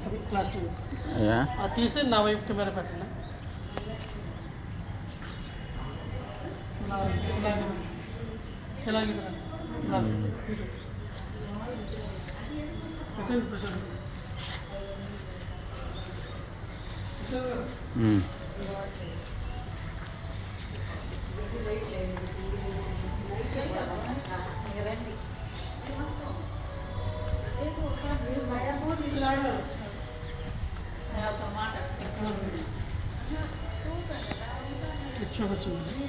అది లాస్ట్ అయ్యా అది తీసి నా వైపు కెమెరా పెట్టండి. ఎలాగే పెట్టండి ప్రశాంత్. వచ్చింది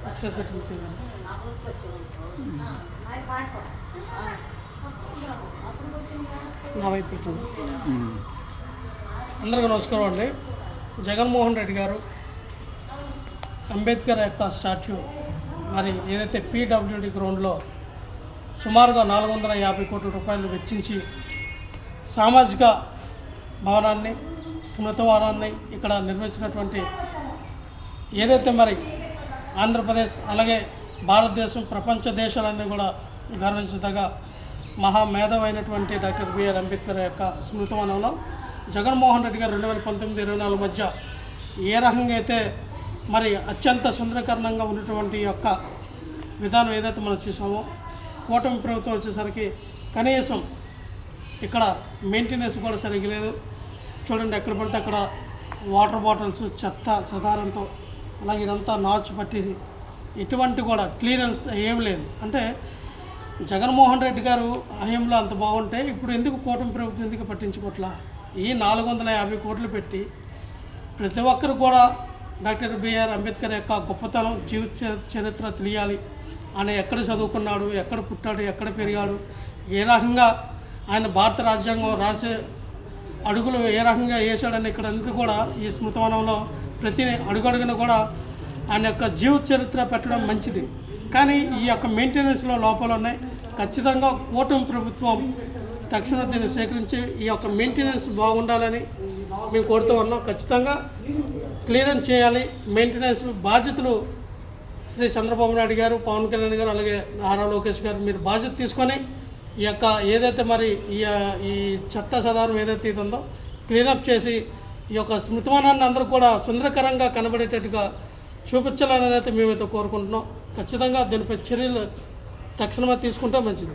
ఒకసారి పెట్టండి. నా వైపు పెట్టండి. అందరికీ నమస్కారం అండి. జగన్మోహన్ రెడ్డి గారు అంబేద్కర్ యొక్క స్టాట్యూ మరి ఏదైతే పీడబ్ల్యూడి గ్రౌండ్లో సుమారుగా 450 కోట్ల రూపాయలు వెచ్చించి సామాజిక భవనాన్ని స్మృతివనాన్ని ఇక్కడ నిర్మించినటువంటి ఏదైతే మరి ఆంధ్రప్రదేశ్ అలాగే భారతదేశం ప్రపంచ దేశాలన్నీ కూడా గర్వించదగ్గ మహామేధవైనటువంటి డాక్టర్ బిఆర్ అంబేద్కర్ యొక్క స్మృతివనంలో జగన్మోహన్ రెడ్డి గారు 2019-24 మధ్య ఏ రకంగా అయితే మరి అత్యంత సుందరీకరణంగా ఉన్నటువంటి యొక్క విధానం ఏదైతే మనం చూసామో, కూటమి ప్రభుత్వం వచ్చేసరికి కనీసం ఇక్కడ మెయింటెనెన్స్ కూడా సరిగ్గా లేదు. చూడండి, ఎక్కడ పడితే అక్కడ వాటర్ బాటిల్స్ చెత్త చెదారంతో అలాగే ఇదంతా నాచు పట్టేసి ఎటువంటి కూడా క్లియరెన్స్ ఏం లేదు. అంటే జగన్మోహన్ రెడ్డి గారు హయాంలో అంత బాగుంటే ఇప్పుడు ఎందుకు కూటమి ప్రభుత్వం ఎందుకు పట్టించుకోవట్లా? ఈ 450 కోట్లు పెట్టి ప్రతి ఒక్కరు కూడా డాక్టర్ బిఆర్ అంబేద్కర్ యొక్క గొప్పతనం జీవిత చరిత్ర తెలియాలి. ఆయన ఎక్కడ చదువుకున్నాడు, ఎక్కడ పుట్టాడు, ఎక్కడ పెరిగాడు, ఏ రకంగా ఆయన భారత రాజ్యాంగం రాసే అడుగులు ఏ రకంగా వేసాడని ఇక్కడ అంతా కూడా ఈ స్మృతివనంలో ప్రతి అడుగడుగున కూడా ఆయన యొక్క జీవిత చరిత్ర పెట్టడం మంచిది. కానీ ఈ యొక్క మెయింటెనెన్స్లో లోపాలు ఉన్నాయి. ఖచ్చితంగా కూటమి ప్రభుత్వం తక్షణ దీన్ని సేకరించి ఈ యొక్క మెయింటెనెన్స్ బాగుండాలని మేము కోరుతూ ఉన్నాం. ఖచ్చితంగా క్లియరెన్స్ చేయాలి. మెయింటెనెన్స్ బాధ్యతలు శ్రీ చంద్రబాబు నాయుడు గారు, పవన్ కళ్యాణ్ గారు అలాగే నారా లోకేష్ గారు మీరు బాధ్యత తీసుకొని ఈ యొక్క ఏదైతే మరి ఈ చెత్త సదారం ఏదైతే ఇది ఉందో క్లీనప్ చేసి ఈ యొక్క స్మృతివనాన్ని అందరూ కూడా సుందరకరంగా కనబడేటట్టుగా చూపించాలని అయితే మేమైతే కోరుకుంటున్నాం. ఖచ్చితంగా దీనిపై చర్యలు తక్షణమే తీసుకుంటే మంచిది.